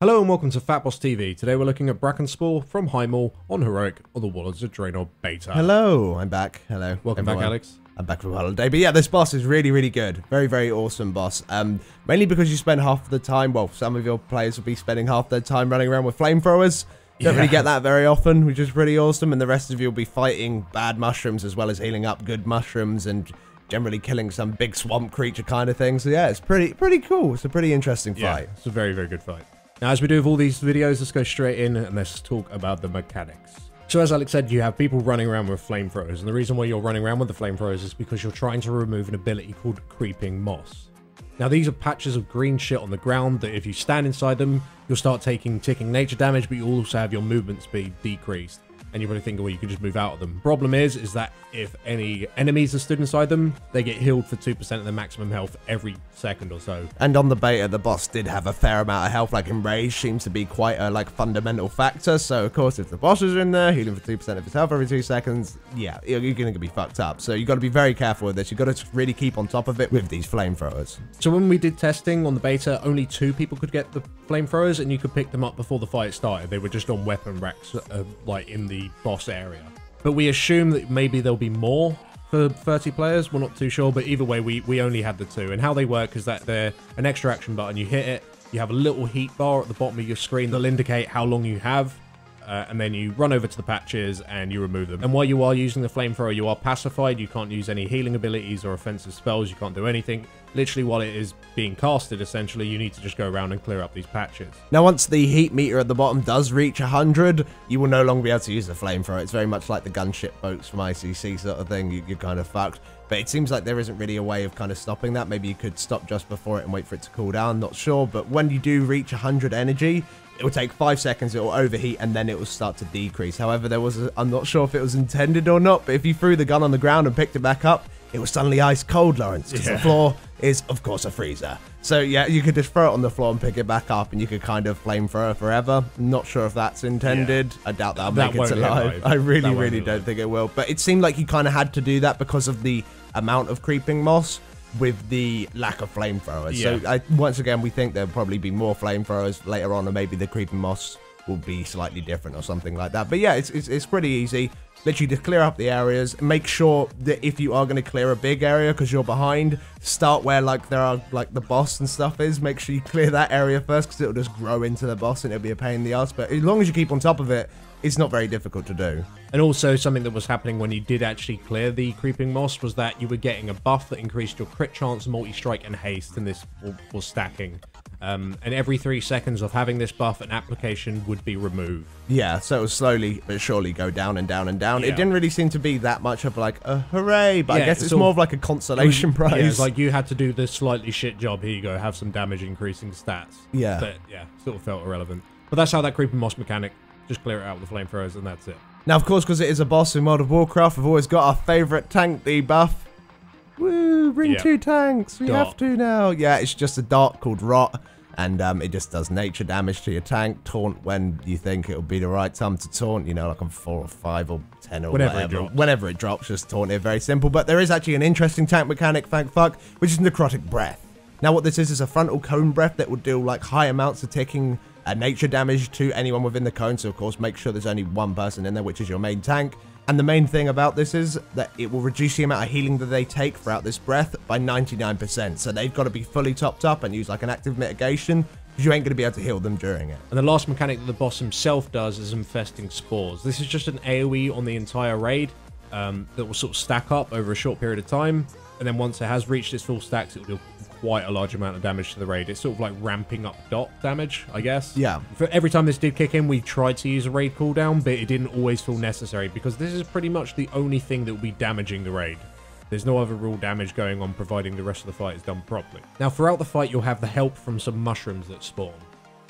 Hello and welcome to FatbossTV. Today we're looking at Brackenspore from Highmaul on Heroic or the Warlords of Draenor beta. Hello, I'm back. Hello. Welcome back, Alex. I'm back from holiday. But yeah, this boss is really good. Very awesome boss. Mainly because you spend half the time, well, some of your players will be spending half their time running around with flamethrowers. Don't really get that very often, which is pretty awesome. And the rest of you will be fighting bad mushrooms as well as healing up good mushrooms and generally killing some big swamp creature kind of thing. So yeah, it's pretty cool. It's a pretty interesting fight. It's a very good fight. Now, as we do with all these videos, let's go straight in and let's talk about the mechanics. So as Alex said, you have people running around with flamethrowers, and the reason why you're running around with the flamethrowers is because you're trying to remove an ability called Creeping Moss. Now, these are patches of green shit on the ground that if you stand inside them, you'll start taking ticking nature damage, but you also have your movement speed decreased. And you're probably thinking, well, you can just move out of them. Problem is that if any enemies are stood inside them, they get healed for 2% of their maximum health every second or so. And on the beta, the boss did have a fair amount of health, like Enrage seems to be quite a fundamental factor. So of course, if the bosses are in there, healing for 2% of his health every 2 seconds, yeah, you're going to be fucked up. So you got to be very careful with this. You got to really keep on top of it with these flamethrowers. So when we did testing on the beta, only 2 people could get the flamethrowers, and you could pick them up before the fight started. They were just on weapon racks, like in the boss area. But we assume that maybe there'll be more for 30 players. We're not too sure, but either way, we only had the 2. And how they work is that they're an extra action button. You hit it, you have a little heat bar at the bottom of your screen that'll indicate how long you have, and then you run over to the patches and you remove them. And while you are using the flamethrower, you are pacified. You can't use any healing abilities or offensive spells. You can't do anything. Literally, while it is being casted, essentially, you need to just go around and clear up these patches. Now, once the heat meter at the bottom does reach 100, you will no longer be able to use the flamethrower. It's very much like the gunship boats from ICC sort of thing. You're kind of fucked. But it seems like there isn't really a way of kind of stopping that. Maybe you could stop just before it and wait for it to cool down. Not sure. But when you do reach 100 energy, it will take 5 seconds, it will overheat, and then it will start to decrease. However, I'm not sure if it was intended or not, but if you threw the gun on the ground and picked it back up, it was suddenly ice cold, Lawrence, because the floor is, of course, a freezer. So, yeah, you could just throw it on the floor and pick it back up, and you could kind of flamethrower forever. Not sure if that's intended. I doubt that'll make it to live. I really don't think it will. But it seemed like you kind of had to do that because of the amount of creeping moss with the lack of flamethrowers. So, once again, we think there'll probably be more flamethrowers later on, or maybe the creeping moss will be slightly different or something like that. But yeah, it's pretty easy. Literally just clear up the areas. Make sure that if you are going to clear a big area because you're behind, start where like there are like the boss and stuff is. Make sure you clear that area first because it'll just grow into the boss and it'll be a pain in the ass. But as long as you keep on top of it, it's not very difficult to do. And also something that was happening when you did actually clear the creeping moss was that you were getting a buff that increased your crit chance, multi-strike, and haste, and this was stacking. And every 3 seconds of having this buff, an application would be removed. Yeah, so it would slowly but surely go down and down and down. Yeah. It didn't really seem to be that much of like a hooray, but I guess it's more of like a consolation prize. Yeah, it's like you had to do this slightly shit job. Here you go, have some damage increasing stats. Yeah. But yeah, sort of felt irrelevant. But that's how that creeping moss mechanic, just clear it out with the flamethrowers and that's it. Now, of course, because it is a boss in World of Warcraft, we've always got our favourite tank debuff. Woo, bring 2 tanks. We have to now. Yeah, it's just a dart called Rot. And it just does nature damage to your tank. Taunt when you think it'll be the right time to taunt. You know, like on 4 or 5 or 10 or whatever. Whenever it drops, just taunt it. Very simple. But there is actually an interesting tank mechanic, thank fuck, which is Necrotic Breath. Now, what this is a frontal cone breath that will deal like high amounts of ticking nature damage to anyone within the cone. So, of course, make sure there's only one person in there, which is your main tank. And the main thing about this is that it will reduce the amount of healing that they take throughout this breath by 99%. So they've got to be fully topped up and use like an active mitigation because you ain't going to be able to heal them during it. And the last mechanic that the boss himself does is infesting spores. This is just an AoE on the entire raid that will sort of stack up over a short period of time. And then once it has reached its full stacks, it will do quite a large amount of damage to the raid. It's sort of like ramping up dot damage, I guess. Yeah. For every time this did kick in, we tried to use a raid cooldown, but it didn't always feel necessary because this is pretty much the only thing that will be damaging the raid. There's no other real damage going on, providing the rest of the fight is done properly. Now, throughout the fight, you'll have the help from some mushrooms that spawn.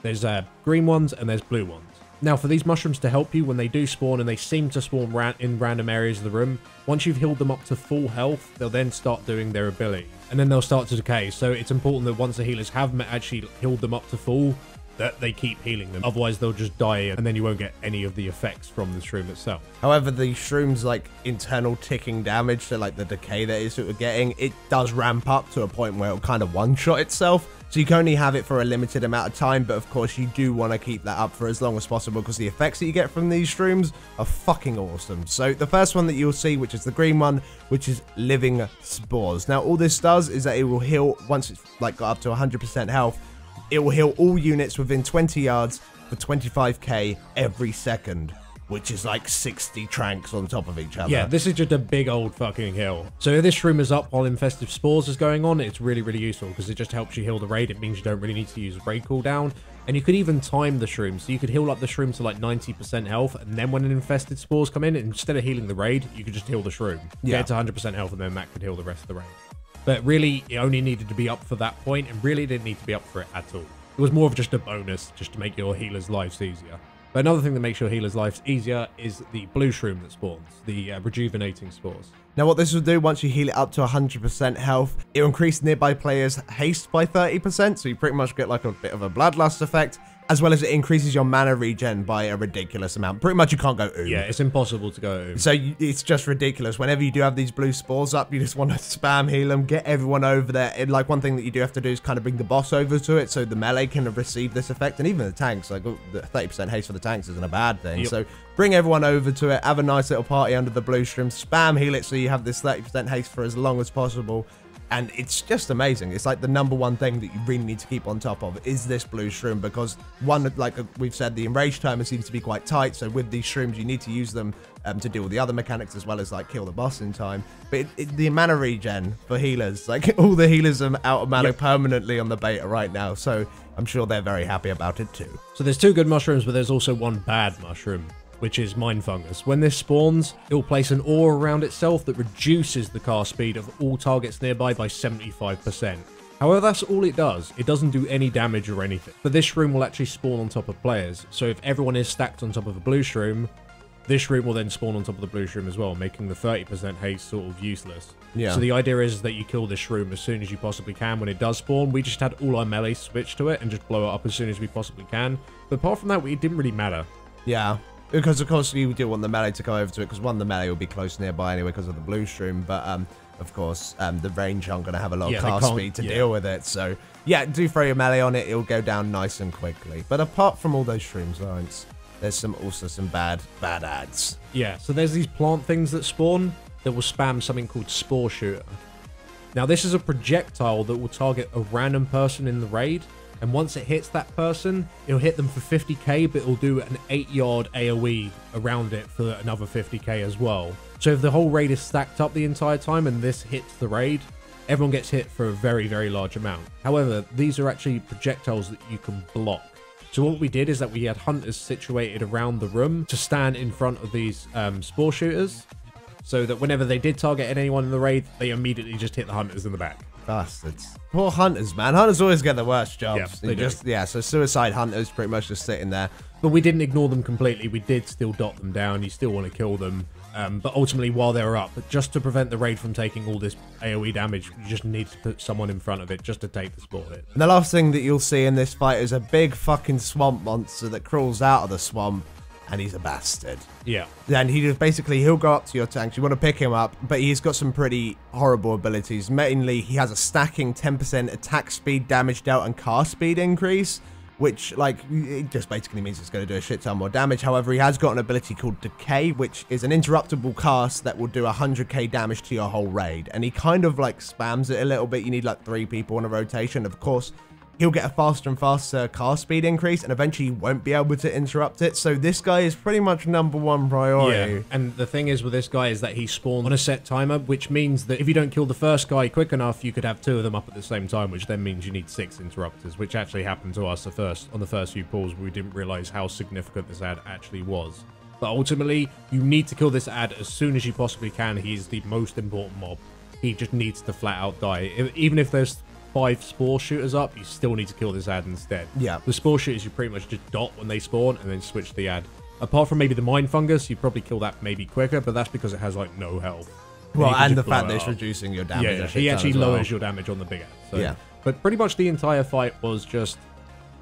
There's green ones and there's blue ones. Now, for these mushrooms to help you when they do spawn, and they seem to spawn in random areas of the room, once you've healed them up to full health, they'll then start doing their ability. And then they'll start to decay. So it's important that once the healers have actually healed them up to full, that they keep healing them. Otherwise, they'll just die, and then you won't get any of the effects from the shroom itself. However, the shroom's like internal ticking damage, so like the decay that it's sort of getting, it does ramp up to a point where it'll kind of one-shot itself. So you can only have it for a limited amount of time, but of course you do want to keep that up for as long as possible because the effects that you get from these shrooms are fucking awesome. So the first one that you'll see, which is the green one, which is Living Spores. Now all this does is that it will heal, once it's like got up to 100% health, it will heal all units within 20 yards for 25k every second, which is like 60 tranks on top of each other. Yeah, this is just a big old fucking heal. So if this shroom is up while Infestive Spores is going on, it's really, really useful because it just helps you heal the raid. It means you don't really need to use raid cooldown. And you could even time the shroom. So you could heal up the shroom to like 90% health, and then when an Infested Spores come in, instead of healing the raid, you could just heal the shroom. Yeah. Get it to 100% health, and then that could heal the rest of the raid. But really, it only needed to be up for that point, and really didn't need to be up for it at all. It was more of just a bonus, just to make your healers' lives easier. But another thing that makes your healers' lives easier is the blue shroom that spawns, the Rejuvenating Spores. Now what this will do, once you heal it up to 100% health, it will increase nearby players' haste by 30%, so you pretty much get like a bit of a bloodlust effect, as well as it increases your mana regen by a ridiculous amount. Pretty much you can't go oom. Yeah, it's impossible to go oom. So it's just ridiculous. Whenever you do have these blue spores up, you just want to spam heal them, get everyone over there. And like one thing that you do have to do is kind of bring the boss over to it so the melee can receive this effect. And even the tanks, like the 30% haste for the tanks isn't a bad thing. Yep. So bring everyone over to it, have a nice little party under the blue shroom, spam heal it so you have this 30% haste for as long as possible. And it's just amazing. It's like the #1 thing that you really need to keep on top of is this blue shroom, because one, like we've said, the enrage timer seems to be quite tight. So with these shrooms, you need to use them to deal with the other mechanics as well as like kill the boss in time. But the mana regen for healers, like all the healers are out of mana permanently on the beta right now. So I'm sure they're very happy about it too. So there's 2 good mushrooms, but there's also 1 bad mushroom, which is Mind Fungus. When this spawns, it will place an aura around itself that reduces the cast speed of all targets nearby by 75%. However, that's all it does. It doesn't do any damage or anything. But this shroom will actually spawn on top of players. So if everyone is stacked on top of a blue shroom, this shroom will then spawn on top of the blue shroom as well, making the 30% haste sort of useless. Yeah. So the idea is that you kill this shroom as soon as you possibly can when it does spawn. We just had all our melee switch to it and just blow it up as soon as we possibly can. But apart from that, it didn't really matter. Yeah. Because, of course, you do want the melee to go over to it, because one, the melee will be close nearby anyway because of the blue shroom, but, of course, the range aren't going to have a lot of cast speed to deal with it, so, yeah, do throw your melee on it, it'll go down nice and quickly. But apart from all those shrooms, Lawrence, there's also some bad ads. Yeah, so there's these plant things that spawn that will spam something called Spore Shooter. Now, this is a projectile that will target a random person in the raid, and once it hits that person, it'll hit them for 50k, but it'll do an 8-yard AoE around it for another 50k as well. So if the whole raid is stacked up the entire time and this hits the raid, everyone gets hit for a very, very large amount. However, these are actually projectiles that you can block. So what we did is that we had hunters situated around the room to stand in front of these spore shooters, so that whenever they did target anyone in the raid, they immediately just hit the hunters in the back. Bastards. Poor hunters, man. Hunters always get the worst jobs. Yeah, they do. Yeah, so suicide hunters pretty much just sitting there. But we didn't ignore them completely. We did still dot them down. You still want to kill them. But ultimately, while they were up, just to prevent the raid from taking all this AoE damage, you just need to put someone in front of it just to take the spore hit. And the last thing that you'll see in this fight is a big fucking swamp monster that crawls out of the swamp, and he's a bastard. Yeah. And he just basically, he'll go up to your tanks. You want to pick him up, but he's got some pretty horrible abilities. Mainly, he has a stacking 10% attack speed, damage dealt, and cast speed increase, which, like, it just basically means it's going to do a shit ton more damage. However, he has got an ability called Decay, which is an interruptible cast that will do 100k damage to your whole raid. And he kind of, like, spams it a little bit. You need, like, 3 people in a rotation. Of course, he'll get a faster and faster cast speed increase, and eventually you won't be able to interrupt it. So this guy is pretty much #1 priority. Yeah, and the thing is with this guy is that he spawns on a set timer, which means that if you don't kill the first guy quick enough, you could have 2 of them up at the same time, which then means you need 6 interrupters, which actually happened to us on the first few pulls. We didn't realize how significant this ad actually was. But ultimately, you need to kill this ad as soon as you possibly can. He's the most important mob. He just needs to flat out die. Even if there's 5 spore shooters up, you still need to kill this ad instead. Yeah. The spore shooters you pretty much just dot when they spawn and then switch the ad. Apart from maybe the Mind Fungus, you probably kill that maybe quicker, but that's because it has like no health. Well, and the fact that it's reducing your damage. Yeah, he actually lowers your damage on the big ad. So. Yeah. But pretty much the entire fight was just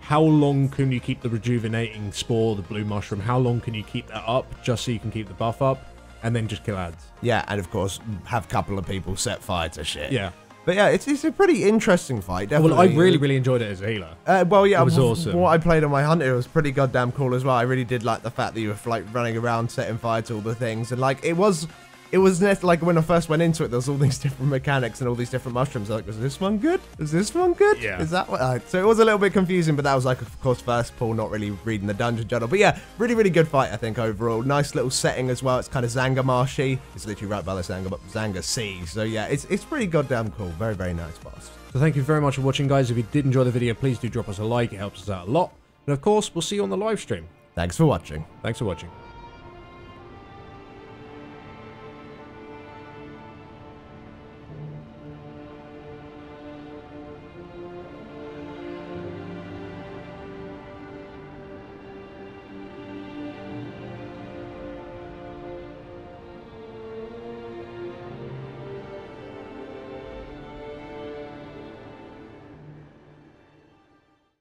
how long can you keep the rejuvenating spore, the blue mushroom, how long can you keep that up just so you can keep the buff up, and then just kill ads. Yeah, and of course, have a couple of people set fire to shit. Yeah. But yeah, it's a pretty interesting fight, definitely. Well, I really enjoyed it as a healer. Well, yeah, it was awesome. What I played on my hunter was pretty goddamn cool as well. I really did like the fact that you were like running around setting fire to all the things, and like it was like when I first went into it, there was all these different mechanics and all these different mushrooms. Like, was this one good? Is this one good? Yeah. Is that what? So it was a little bit confusing, but that was like, of course, first pull, not really reading the dungeon journal. But yeah, really good fight, I think, overall. Nice little setting as well. It's kind of Zanga marshy. It's literally right by the Zanga Sea. So yeah, it's pretty goddamn cool. Very nice boss. So thank you very much for watching, guys. If you did enjoy the video, please do drop us a like. It helps us out a lot. And of course, we'll see you on the live stream. Thanks for watching. Thanks for watching.